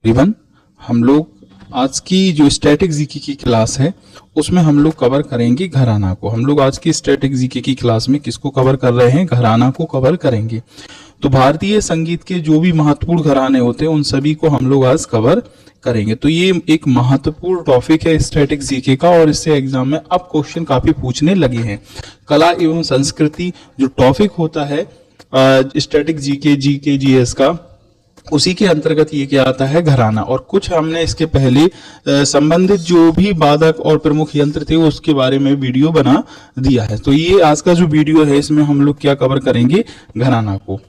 तकरीबन हम लोग आज की जो स्टैटिक जीके की क्लास है उसमें हम लोग कवर करेंगे घराना को। हम लोग आज की स्टैटिक जीके की क्लास में किसको कवर कर रहे हैं? घराना को कवर करेंगे। तो भारतीय संगीत के जो भी महत्वपूर्ण घराने होते हैं उन सभी को हम लोग आज कवर करेंगे। तो ये एक महत्वपूर्ण टॉपिक है स्टैटिक जीके का और इससे एग्जाम में अब क्वेश्चन काफी पूछने लगे हैं। कला एवं संस्कृति जो टॉपिक होता है स्टैटिक जीके जीएस का, उसी के अंतर्गत ये क्या आता है? घराना। और कुछ हमने इसके पहले संबंधित जो भी वादक और प्रमुख यंत्र थे उसके बारे में वीडियो बना दिया है। तो ये आज का जो वीडियो है इसमें हम लोग क्या कवर करेंगे? घराना को।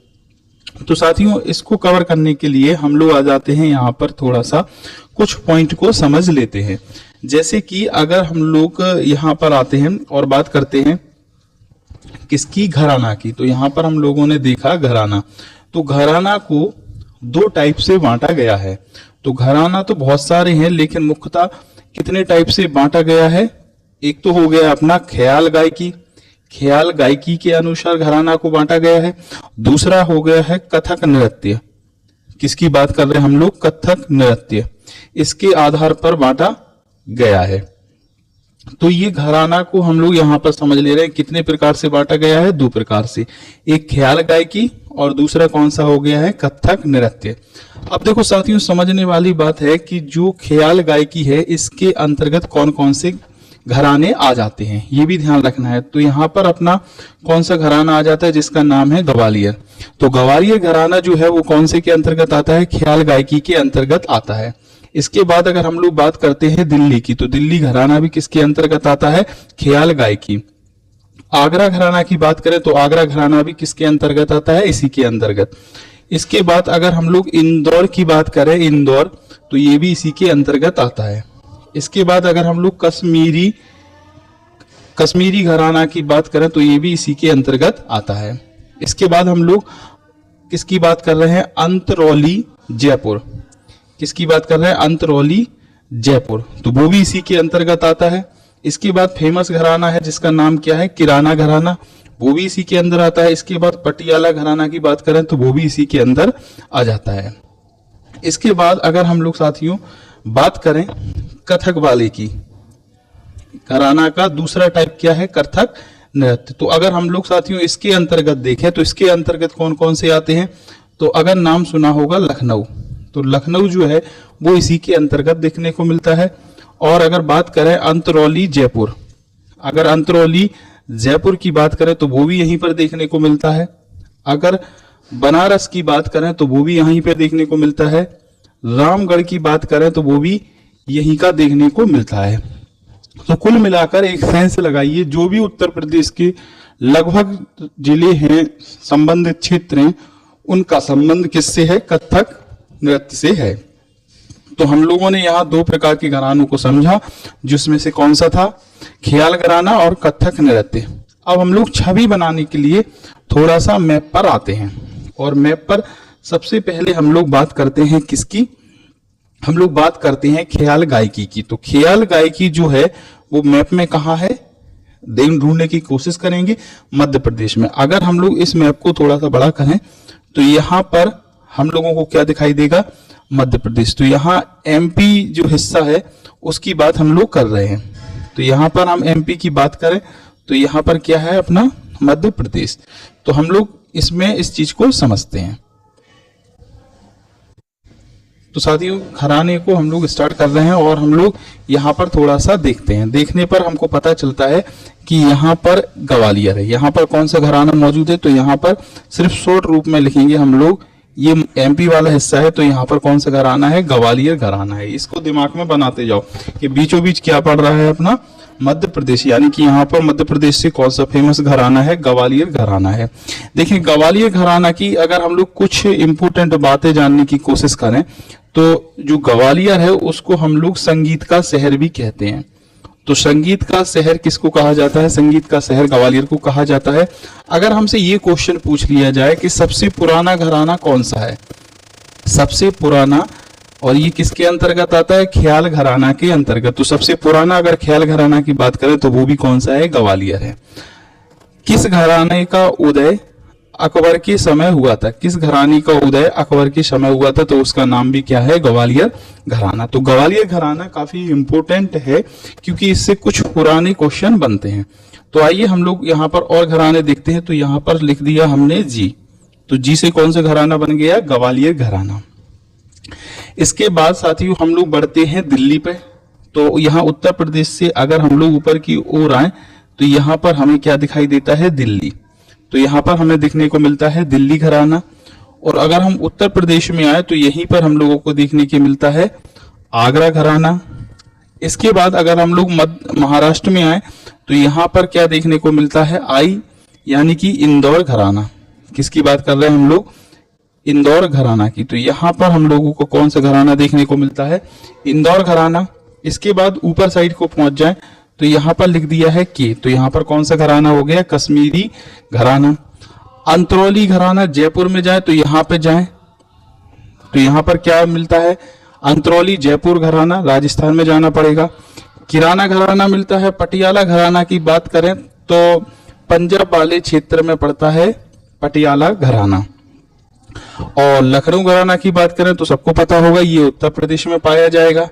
तो साथियों इसको कवर करने के लिए हम लोग आ जाते हैं यहाँ पर, थोड़ा सा कुछ पॉइंट को समझ लेते हैं। जैसे कि अगर हम लोग यहाँ पर आते हैं और बात करते हैं किसकी? घराना की। तो यहाँ पर हम लोगों ने देखा घराना। तो घराना को दो टाइप से बांटा गया है। तो घराना तो बहुत सारे हैं लेकिन मुख्यतः कितने टाइप से बांटा गया है? एक तो हो गया अपना ख्याल गायकी, ख्याल गायकी के अनुसार घराना को बांटा गया है। दूसरा हो गया है कथक नृत्य। किसकी बात कर रहे हैं हम लोग? कथक नृत्य। इसके आधार पर बांटा गया है। तो ये घराना को हम लोग यहाँ पर समझ ले रहे हैं कितने प्रकार से बांटा गया है? दो प्रकार से, एक ख्याल गायकी और दूसरा कौन सा हो गया है? कथक नृत्य। अब देखो साथियों समझने वाली बात है कि जो ख्याल गायकी है इसके अंतर्गत कौन कौन से घराने आ जाते हैं ये भी ध्यान रखना है। तो यहाँ पर अपना कौन सा घराना आ जाता है जिसका नाम है ग्वालियर। तो ग्वालियर घराना जो है वो कौन से के अंतर्गत आता है? ख्याल गायकी के अंतर्गत आता है। इसके बाद अगर हम लोग बात करते हैं दिल्ली की, तो दिल्ली घराना भी किसके अंतर्गत आता है? ख्याल गायकी। आगरा घराना की बात करें तो आगरा घराना भी किसके अंतर्गत आता है? इसी के अंतर्गत। इसके बाद अगर हम लोग इंदौर की बात करें, इंदौर, तो ये भी इसी के अंतर्गत आता है। इसके बाद अगर हम लोग कश्मीरी घराना की बात करें तो ये भी इसी के अंतर्गत आता है। इसके बाद हम लोग किसकी बात कर रहे हैं? अंतरौली जयपुर। किसकी बात कर रहे हैं? अंतरौली जयपुर। तो वो भी इसी के अंतर्गत आता है। इसके बाद फेमस घराना है जिसका नाम क्या है? किराना घराना, वो भी इसी के अंदर आता है। इसके बाद पटियाला घराना की बात करें तो वो भी इसी के अंदर आ जाता है। इसके बाद अगर हम लोग साथियों बात करें कथक वाले की, घराना का दूसरा टाइप क्या है? कथक नृत्य। तो अगर हम लोग साथियों इसके अंतर्गत देखें तो इसके अंतर्गत कौन कौन से आते हैं? तो अगर नाम सुना होगा लखनऊ, तो लखनऊ जो है वो इसी के अंतर्गत देखने को मिलता है। और अगर बात करें अंतरौली जयपुर, अगर अंतरौली जयपुर की बात करें तो वो भी यहीं पर देखने को मिलता है। अगर बनारस की बात करें तो वो भी यहीं पर देखने को मिलता है। रामगढ़ की बात करें तो वो भी यहीं का देखने को मिलता है। तो कुल मिलाकर एक सेंस लगाइए, जो भी उत्तर प्रदेश के लगभग जिले हैं, संबंधित क्षेत्र हैं, उनका संबंध किससे है? कथक नृत्य से है। तो हम लोगों ने यहाँ दो प्रकार के घरानों को समझा, जिसमें से कौन सा था? ख्याल घराना और कथक नृत्य। अब हम लोग छवि बनाने के लिए थोड़ा सा मैप पर आते हैं और मैप पर सबसे पहले हम लोग बात करते हैं किसकी? हम लोग बात करते हैं ख्याल गायकी की। तो ख्याल गायकी जो है वो मैप में कहाँ है? ढूंढने की कोशिश करेंगे मध्य प्रदेश में। अगर हम लोग इस मैप को थोड़ा सा बड़ा करें तो यहाँ पर हम लोगों को क्या दिखाई देगा? मध्य प्रदेश। तो यहाँ एमपी जो हिस्सा है उसकी बात हम लोग कर रहे हैं। तो यहाँ पर हम एमपी की बात करें तो यहाँ पर क्या है? अपना मध्य प्रदेश। तो हम लोग इसमें इस चीज को समझते हैं। तो साथियों घराने को हम लोग स्टार्ट कर रहे हैं और हम लोग यहाँ पर थोड़ा सा देखते हैं। देखने पर हमको पता चलता है कि यहाँ पर ग्वालियर है। यहाँ पर कौन सा घराना मौजूद है? तो यहाँ पर सिर्फ शॉर्ट रूप में लिखेंगे हम लोग, ये एमपी वाला हिस्सा है तो यहाँ पर कौन सा घराना है? ग्वालियर घराना है। इसको दिमाग में बनाते जाओ कि बीचों बीच क्या पड़ रहा है? अपना मध्य प्रदेश। यानी कि यहाँ पर मध्य प्रदेश से कौन सा फेमस घराना है? ग्वालियर घराना है। देखिए ग्वालियर घराना की अगर हम लोग कुछ इंपोर्टेंट बातें जानने की कोशिश करें तो जो ग्वालियर है उसको हम लोग संगीत का शहर भी कहते हैं। तो संगीत का शहर किसको कहा जाता है? संगीत का शहर ग्वालियर को कहा जाता है। अगर हमसे ये क्वेश्चन पूछ लिया जाए कि सबसे पुराना घराना कौन सा है? सबसे पुराना, और ये किसके अंतर्गत आता है? ख्याल घराना के अंतर्गत। तो सबसे पुराना अगर ख्याल घराना की बात करें तो वो भी कौन सा है? ग्वालियर है। किस घराने का उदय अकबर के समय हुआ था, किस घराने का उदय अकबर के समय हुआ था, तो उसका नाम भी क्या है, ग्वालियर घराना। तो ग्वालियर घराना काफी इंपॉर्टेंट है क्योंकि इससे कुछ पुराने क्वेश्चन बनते हैं। तो आइए हम लोग यहाँ पर और घराने देखते हैं। तो यहाँ पर लिख दिया हमने जी, तो जी से कौन सा घराना बन गया, ग्वालियर घराना। इसके बाद साथियों हम लोग बढ़ते हैं दिल्ली पे। तो यहाँ उत्तर प्रदेश से अगर हम लोग ऊपर की ओर आए तो यहाँ पर हमें क्या दिखाई देता है, दिल्ली। तो यहाँ पर हमें देखने को मिलता है दिल्ली घराना। और अगर हम उत्तर प्रदेश में आए तो यहीं पर हम लोगों को देखने के मिलता है आगरा घराना। इसके बाद अगर हम लोग महाराष्ट्र में आए तो यहाँ पर क्या देखने को मिलता है, आई यानी कि इंदौर घराना। किसकी बात कर रहे हैं हम लोग, इंदौर घराना की। तो यहाँ पर हम लोगों को कौन सा घराना देखने को मिलता है, इंदौर घराना। इसके बाद ऊपर साइड को पहुंच जाए तो यहाँ पर लिख दिया है के, तो यहाँ पर कौन सा घराना हो गया, कश्मीरी घराना। अंतरौली घराना, जयपुर में जाए तो यहाँ पे जाए तो यहाँ पर क्या मिलता है, अंतरौली जयपुर घराना, राजस्थान में जाना पड़ेगा। किराना घराना मिलता है पटियाला घराना की बात करें तो पंजाब वाले क्षेत्र में पड़ता है पटियाला घराना। और लखनऊ घराना की बात करें तो सबको पता होगा ये उत्तर प्रदेश में पाया जाएगा।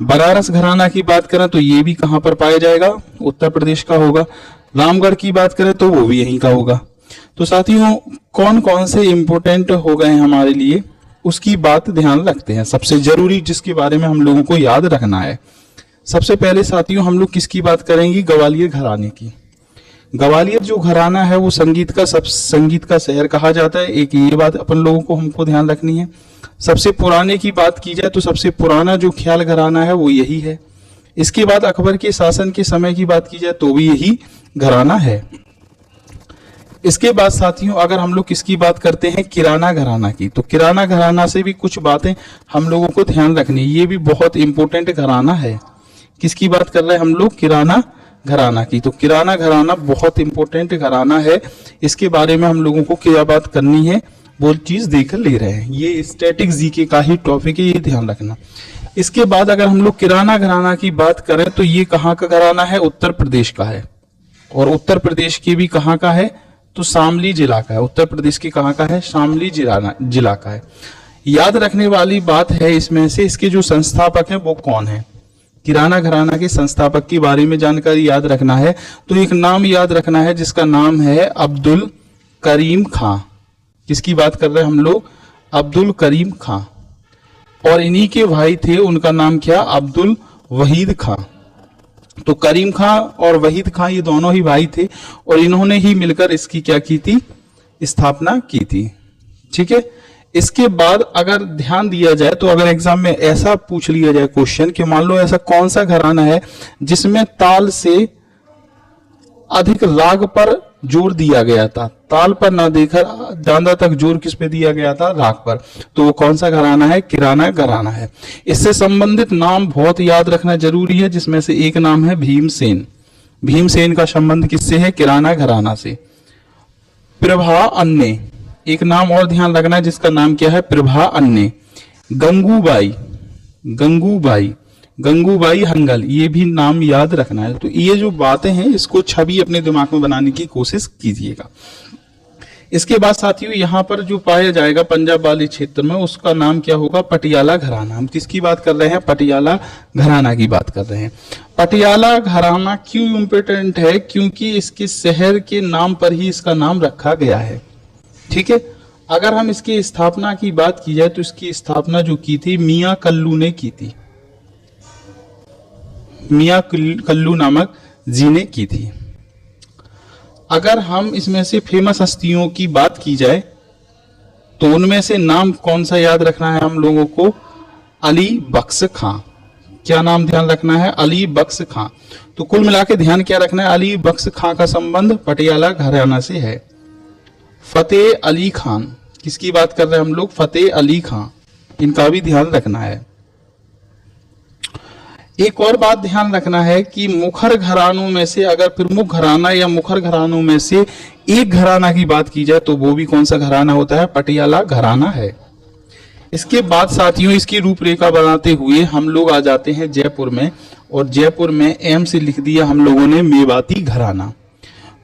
बनारस घराना की बात करें तो ये भी कहां पर पाया जाएगा, उत्तर प्रदेश का होगा। रामगढ़ की बात करें तो वो भी यहीं का होगा। तो साथियों कौन कौन से इंपोर्टेंट हो गए हमारे लिए उसकी बात ध्यान रखते हैं। सबसे जरूरी जिसके बारे में हम लोगों को याद रखना है, सबसे पहले साथियों हम लोग किसकी बात करेंगे, ग्वालियर घराने की। ग्वालियर जो घराना है वो संगीत का शहर कहा जाता है। एक ये बात अपन लोगों को हमको ध्यान रखनी है। सबसे पुराने की बात की जाए तो सबसे पुराना जो ख्याल घराना है वो यही है। इसके बाद अकबर के शासन के समय की बात की जाए तो भी यही घराना है। इसके बाद साथियों अगर हम लोग किसकी बात करते हैं, किराना घराना की, तो किराना घराना से भी कुछ बातें हम लोगों को ध्यान रखनी है। ये भी बहुत इंपॉर्टेंट घराना है। किसकी बात कर रहे हैं हम लोग, किराना घराना की। तो किराना घराना बहुत इंपॉर्टेंट घराना है। इसके बारे में हम लोगों को क्या बात करनी है वो चीज देख ले रहे हैं। ये स्टैटिक जीके का ही टॉपिक है, ये ध्यान रखना। इसके बाद अगर हम लोग किराना घराना की बात करें तो ये कहाँ का घराना है, उत्तर प्रदेश का है। और उत्तर प्रदेश के भी कहाँ का है, तो शामली जिला का है। उत्तर प्रदेश के कहाँ का है, शामली जिला का है। याद रखने वाली बात है इसमें से, इसके जो संस्थापक हैं वो कौन है। किराना घराना के संस्थापक के बारे में जानकारी याद रखना है तो एक नाम याद रखना है जिसका नाम है अब्दुल करीम खां। किसकी बात कर रहे हैं हम लोग, अब्दुल करीम खां। और इन्हीं के भाई थे, उनका नाम क्या, अब्दुल वहीद खां। तो करीम खां और वहीद खां ये दोनों ही भाई थे और इन्होंने ही मिलकर इसकी क्या की थी, स्थापना की थी। ठीक है। इसके बाद अगर ध्यान दिया जाए तो अगर एग्जाम में ऐसा पूछ लिया जाए क्वेश्चन कि मान लो ऐसा कौन सा घराना है जिसमें ताल से अधिक राग पर जोर दिया गया था, ताल पर ना देकर ज्यादा तक जोर किस पे दिया गया था, राग पर, तो वो कौन सा घराना है, किराना घराना है। इससे संबंधित नाम बहुत याद रखना जरूरी है, जिसमें से एक नाम है भीमसेन। भीमसेन का संबंध किससे है, किराना घराना से। प्रभा अन्य, एक नाम और ध्यान रखना है जिसका नाम क्या है, प्रभा अन्य। गंगूबाई, गंगूबाई, गंगूबाई हंगल, ये भी नाम याद रखना है। तो ये जो बातें हैं इसको छवि अपने दिमाग में बनाने की कोशिश कीजिएगा। इसके बाद साथियों यहाँ पर जो पाया जाएगा पंजाब वाले क्षेत्र में उसका नाम क्या होगा, पटियाला घराना। हम किसकी बात कर रहे हैं, पटियाला घराना की बात कर रहे हैं। पटियाला घराना क्यों इम्पोर्टेंट है, क्योंकि इसके शहर के नाम पर ही इसका नाम रखा गया है। ठीक है। अगर हम इसकी स्थापना की बात की जाए तो इसकी स्थापना जो की थी मियां कल्लू ने की थी, मियां कल्लू नामक जी ने की थी। अगर हम इसमें से फेमस हस्तियों की बात की जाए तो उनमें से नाम कौन सा याद रखना है हम लोगों को, अली बख्श खां। क्या नाम ध्यान रखना है, अली बख्श खां। तो कुल मिला के ध्यान क्या रखना है, अली बख्श खां का संबंध पटियाला घराना से है। फतेह अली खान, किसकी बात कर रहे हैं हम लोग, फतेह अली खान, इनका भी ध्यान रखना है। एक और बात ध्यान रखना है कि मुखर घरानों में से अगर प्रमुख घराना या मुखर घरानों में से एक घराना की बात की जाए तो वो भी कौन सा घराना होता है, पटियाला घराना है। इसके बाद साथियों इसकी रूपरेखा बनाते हुए हम लोग आ जाते हैं जयपुर में, और जयपुर में एम से लिख दिया हम लोगों ने मेवाती घराना।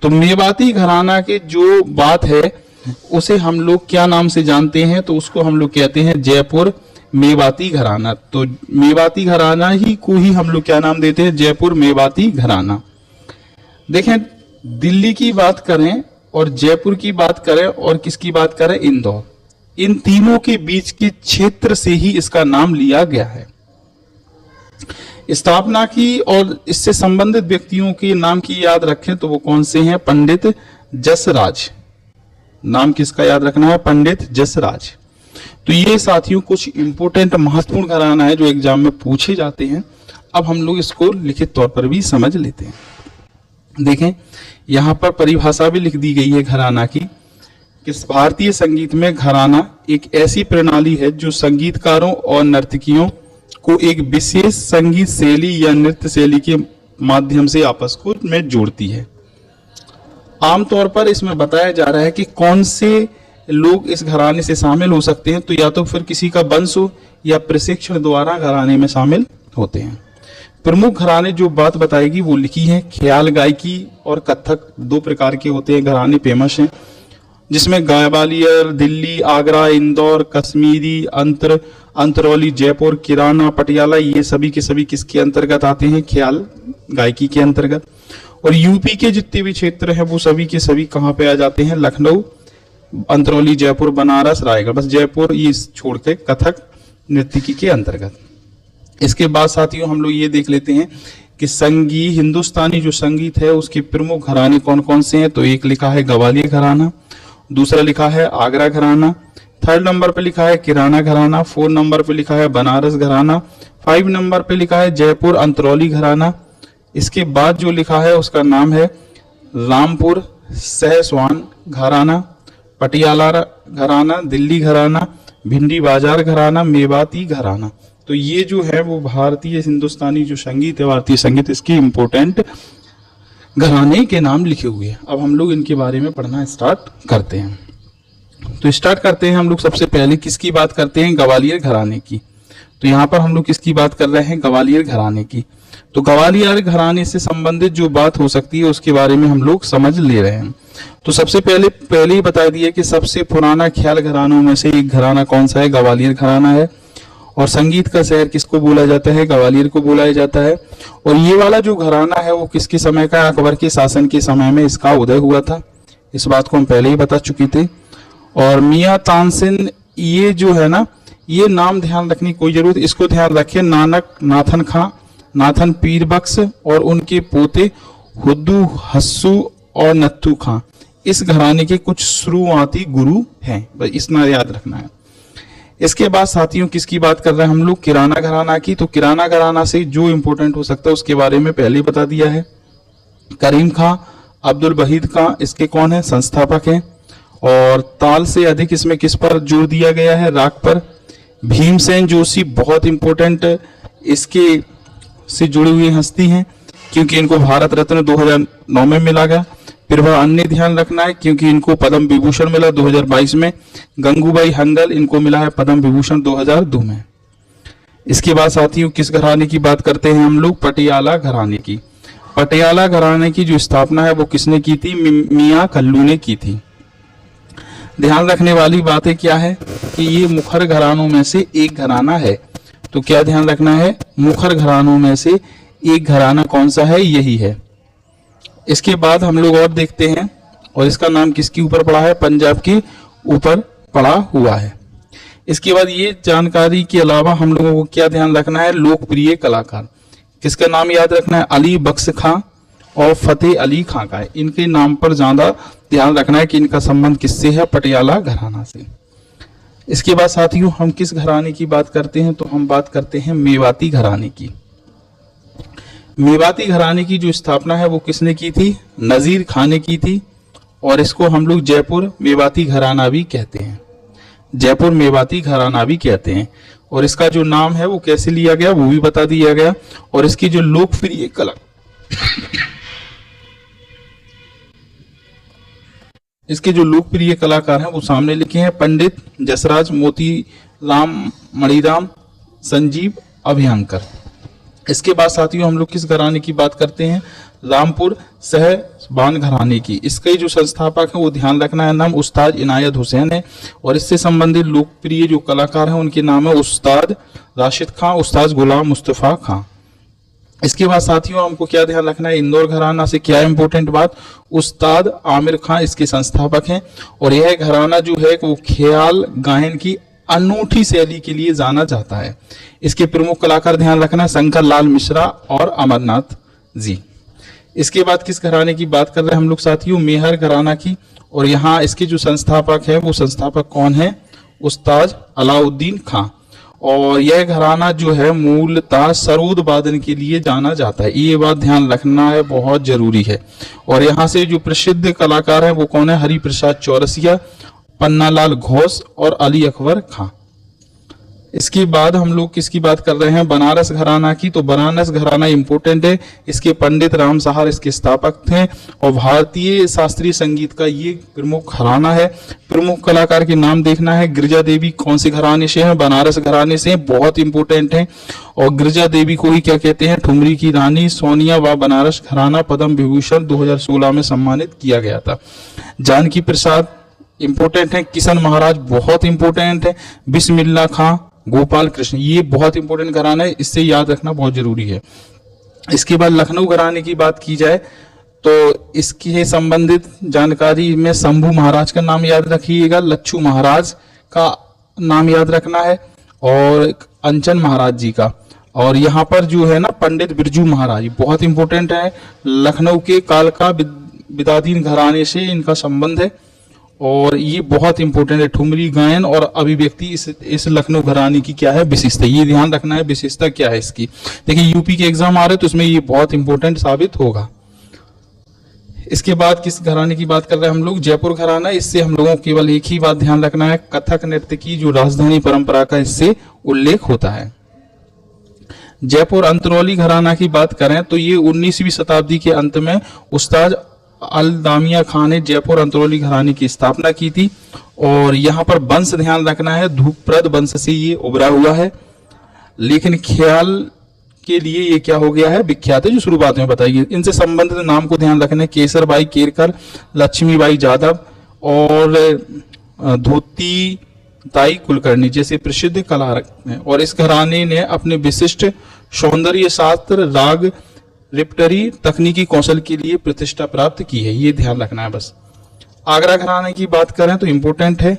तो मेवाती घराना के जो बात है उसे हम लोग क्या नाम से जानते हैं, तो उसको हम लोग कहते हैं जयपुर मेवाती घराना। तो मेवाती घराना ही को ही हम लोग क्या नाम देते हैं, जयपुर मेवाती घराना। देखें, दिल्ली की बात करें और जयपुर की बात करें और किसकी बात करें, इंदौर, इन तीनों के बीच के क्षेत्र से ही इसका नाम लिया गया है। स्थापना की और इससे संबंधित व्यक्तियों के नाम की याद रखें तो वो कौन से हैं, पंडित जसराज। नाम किसका याद रखना है, पंडित जसराज। तो ये साथियों कुछ इंपोर्टेंट महत्वपूर्ण घराना है जो एग्जाम में पूछे जाते हैं। अब हम लोग इसको लिखित तौर पर भी समझ लेते हैं। देखें, यहां पर परिभाषा भी लिख दी गई है घराना की। इस भारतीय संगीत में घराना एक ऐसी प्रणाली है जो संगीतकारों और नर्तकियों को एक विशेष संगीत शैली या नृत्य शैली के माध्यम से आपस को में जोड़ती है। आमतौर पर इसमें बताया जा रहा है कि कौन से लोग इस घराने से शामिल हो सकते हैं, तो या तो फिर किसी का वंश हो या प्रशिक्षण द्वारा घराने में शामिल होते हैं। प्रमुख घराने जो बात बताएगी वो लिखी है। ख्याल गायकी और कथक दो प्रकार के होते हैं घराने, फेमस हैं, जिसमें ग्वालियर, दिल्ली, आगरा, इंदौर, कश्मीरी, अंतरौली, जयपुर, किराना, पटियाला, ये सभी के सभी किसके अंतर्गत आते हैं, ख्याल गायकी के अंतर्गत। और यूपी के जितने भी क्षेत्र हैं वो सभी के सभी कहाँ पे आ जाते हैं, लखनऊ, अंतरौली, जयपुर, बनारस, रायगढ़, बस जयपुर ये छोड़ के कथक नृत्यकी के अंतर्गत। इसके बाद साथियों हम लोग ये देख लेते हैं कि हिंदुस्तानी जो संगीत है उसके प्रमुख घराने कौन कौन से हैं। तो एक लिखा है ग्वालियर घराना, दूसरा लिखा है आगरा घराना, थर्ड नंबर पे लिखा है किराना घराना, 4 नंबर पे लिखा है बनारस घराना, 5 नंबर पे लिखा है जयपुर अंतरौली घराना। इसके बाद जो लिखा है उसका नाम है रामपुर सहसवान घराना, पटियाला घराना, दिल्ली घराना, भिंडी बाजार घराना, मेवाती घराना। तो ये जो है वो भारतीय हिंदुस्तानी जो संगीत है, भारतीय संगीत, इसकी इंपोर्टेंट घराने के नाम लिखे हुए हैं। अब हम लोग इनके बारे में पढ़ना स्टार्ट करते हैं। तो स्टार्ट करते हैं हम लोग सबसे पहले किसकी बात करते हैं, ग्वालियर घराने की। तो यहाँ पर हम लोग किसकी बात कर रहे हैं, ग्वालियर घराने की। तो ग्वालियर घराने से संबंधित जो बात हो सकती है उसके बारे में हम लोग समझ ले रहे हैं। तो सबसे पहले ही बता दिया कि सबसे पुराना ख्याल घरानों में से एक घराना कौन सा है, ग्वालियर घराना है। और संगीत का शहर किसको बोला जाता है, ग्वालियर को बोला जाता है। और ये वाला जो घराना है वो किसके समय का, अकबर के शासन के समय में इसका उदय हुआ था। इस बात को हम पहले ही बता चुके थे। और मियां तानसेन, ये जो है ना, ये नाम ध्यान रखने की कोई जरूरत, इसको ध्यान रखिए। नानक नाथन खां, नाथन पीर बख्श और उनके पोते हुद्दू, हस्सू और नत्थू खां इस घराने के कुछ शुरुआती गुरु हैं, बस इतना याद रखना है। इसके बाद साथियों किसकी बात कर रहे हैं हम लोग, किराना घराना की। तो किराना घराना से जो इंपॉर्टेंट हो सकता है उसके बारे में पहले ही बता दिया है। करीम खां, अब्दुल वहीद खां इसके कौन है, संस्थापक हैं। और ताल से अधिक इसमें किस पर जोर दिया गया है, राग पर। भीमसेन जोशी बहुत इंपॉर्टेंट इसके से जुड़ी हुई हस्ती हैं क्योंकि इनको भारत रत्न 2009 में मिला गया। फिर वह अन्य ध्यान रखना है क्योंकि इनको पद्म विभूषण मिला 2022 में। गंगूबाई हंगल, इनको मिला है पद्म विभूषण 2002 में। इसके बाद साथियों किस घराने की बात करते हैं हम लोग, पटियाला घराने की। पटियाला घराने की जो स्थापना है वो किसने की थी, मियां कल्लू ने की थी। ध्यान रखने वाली बातें क्या है कि ये मुखर घरानों में से एक घराना है। तो क्या ध्यान रखना है, मुखर घरानों में से एक घराना कौन सा है, यही है। इसके बाद हम लोग और देखते हैं, और इसका नाम किसके ऊपर पड़ा है, पंजाब के ऊपर पड़ा हुआ है। इसके बाद ये जानकारी के अलावा हम लोगों को क्या ध्यान रखना है, लोकप्रिय कलाकार किसका नाम याद रखना है, अली बख्श खां और फतेह अली खां का है। इनके नाम पर ज्यादा ध्यान रखना है कि इनका संबंध किससे है, पटियाला घराना से। इसके बाद साथियों हम किस घराने की बात करते हैं, तो हम बात करते हैं मेवाती घराने की। मेवाती घराने की जो स्थापना है वो किसने की थी, नजीर खां ने की थी। और इसको हम लोग जयपुर मेवाती घराना भी कहते हैं, जयपुर मेवाती घराना भी कहते हैं। और इसका जो नाम है वो कैसे लिया गया वो भी बता दिया गया। और इसकी जो लोकप्रिय कला इसके जो लोकप्रिय कलाकार हैं वो सामने लिखे हैं, पंडित जसराज, मोती राम, मणिराम, संजीव अभ्यंकर। इसके बाद साथियों हम लोग किस घराने की बात करते हैं, रामपुर सहबान घराने की। इसके जो संस्थापक हैं वो ध्यान रखना है, नाम उस्ताद इनायत हुसैन है। और इससे संबंधित लोकप्रिय जो कलाकार हैं उनके नाम है उस्ताद राशिद खां, उस्ताद गुलाम मुस्तफा खां। इसके बाद साथियों हमको क्या ध्यान रखना है, इंदौर घराना से क्या इंपॉर्टेंट बात, उस्ताद आमिर खां इसके संस्थापक हैं। और यह घराना जो है वो ख्याल गायन की अनूठी शैली के लिए जाना जाता है। इसके प्रमुख कलाकार ध्यान रखना है, शंकर लाल मिश्रा और अमरनाथ जी। इसके बाद किस घराने की बात कर रहे हैं हम लोग साथियों, मेहर घराना की। और यहाँ इसके जो संस्थापक है वो संस्थापक कौन है, उस्ताद अलाउद्दीन खां। और यह घराना जो है मूलतः सरोद वादन के लिए जाना जाता है, ये बात ध्यान रखना है, बहुत जरूरी है। और यहाँ से जो प्रसिद्ध कलाकार है वो कौन है, हरिप्रसाद चौरसिया, पन्नालाल घोष और अली अकबर खां। इसके बाद हम लोग किसकी बात कर रहे हैं, बनारस घराना की। तो बनारस घराना इंपोर्टेंट है, इसके पंडित राम सहार इसके स्थापक थे और भारतीय शास्त्रीय संगीत का ये प्रमुख घराना है। प्रमुख कलाकार के नाम देखना है, गिरिजा देवी कौन से घराने से है, बनारस घराने से, बहुत इंपोर्टेंट है। और गिरिजा देवी को ही क्या कहते हैं, ठुमरी की रानी सोनिया व बनारस घराना पद्म विभूषण 2016 में सम्मानित किया गया था। जानकी प्रसाद इंपोर्टेंट है, किशन महाराज बहुत इंपोर्टेंट है, बिस्मिल्लाह खां, गोपाल कृष्ण, ये बहुत इंपॉर्टेंट घराना है, इससे याद रखना बहुत जरूरी है। इसके बाद लखनऊ घराने की बात की जाए तो इसके संबंधित जानकारी में शंभू महाराज का नाम याद रखिएगा, लच्छू महाराज का नाम याद रखना है और अंचन महाराज जी का। और यहाँ पर जो है ना पंडित बिरजू महाराज बहुत इंपॉर्टेंट है, लखनऊ के कालका बिदादीन घराने से इनका संबंध है और ये बहुत इंपॉर्टेंट है। ठुमरी गायन और अभिव्यक्ति इस लखनऊ घराने की क्या है, विशेषता, ये ध्यान रखना है विशेषता क्या है इसकी। देखिए यूपी के एग्जाम आ रहे तो उसमें ये बहुत इंपॉर्टेंट साबित होगा। इसके बाद किस घराने की बात कर रहे हैं हम लोग, जयपुर घराना। इससे हम लोगों को केवल एक ही बात ध्यान रखना है, कथक नृत्य की जो राजधानी परंपरा का इससे उल्लेख होता है। जयपुर अंतरौली घराना की बात करें तो ये 19वीं शताब्दी के अंत में उस्ताद अलदामिया खान ने जयपुर अंतरौली घराने की स्थापना की थी। और यहाँ पर वंश ध्यान रखना है, धूपप्रद वंश से ये उभरा हुआ है, लेकिन ख्याल के लिए ये क्या हो गया है, विख्यात है, जो शुरुआत में बताई गई। इनसे संबंधित नाम को ध्यान रखना है, केसरबाई केरकर, लक्ष्मीबाई यादव और धोती ताई कुलकर्णी जैसे प्रसिद्ध कलाकार हैं। और इस घराने ने अपने विशिष्ट सौंदर्य शास्त्र, राग, रिपटरी, तकनीकी कौशल के लिए प्रतिष्ठा प्राप्त की है, ये ध्यान रखना है बस। आगरा घराने की बात करें तो इंपॉर्टेंट है,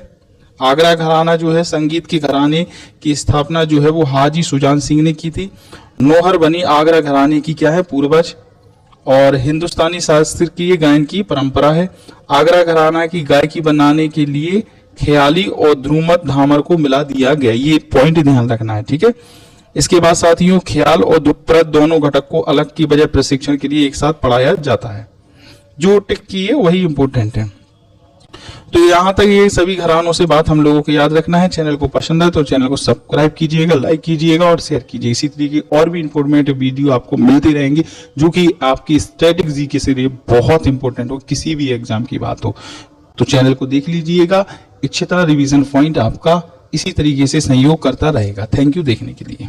आगरा घराना जो है संगीत के घराने की स्थापना जो है वो हाजी सुजान सिंह ने की थी। नौहर बनी आगरा घराने की क्या है, पूर्वज। और हिंदुस्तानी शास्त्रीय गायन की परंपरा है। आगरा घराना की गायकी बनाने के लिए ख्याली और ध्रुमत धामर को मिला दिया गया, ये पॉइंट ध्यान रखना है, ठीक है। इसके बाद साथियों ख्याल और दुखप्रद दोनों घटक को अलग की बजाय प्रशिक्षण के लिए एक साथ पढ़ाया जाता है, जो टिक की है वही इंपॉर्टेंट है। तो यहाँ तक ये सभी घरानों से बात हम लोगों को याद रखना है। चैनल को पसंद है तो चैनल को सब्सक्राइब कीजिएगा, लाइक कीजिएगा और शेयर कीजिए। इसी तरीके और भी इंफॉर्मेटिव वीडियो आपको मिलती रहेंगी जो कि आपकी स्टैटिक जीके के लिए बहुत इंपॉर्टेंट हो, किसी भी एग्जाम की बात हो तो चैनल को देख लीजिएगा। इच्छिता रिवीजन पॉइंट आपका इसी तरीके से सहयोग करता रहेगा। थैंक यू देखने के लिए।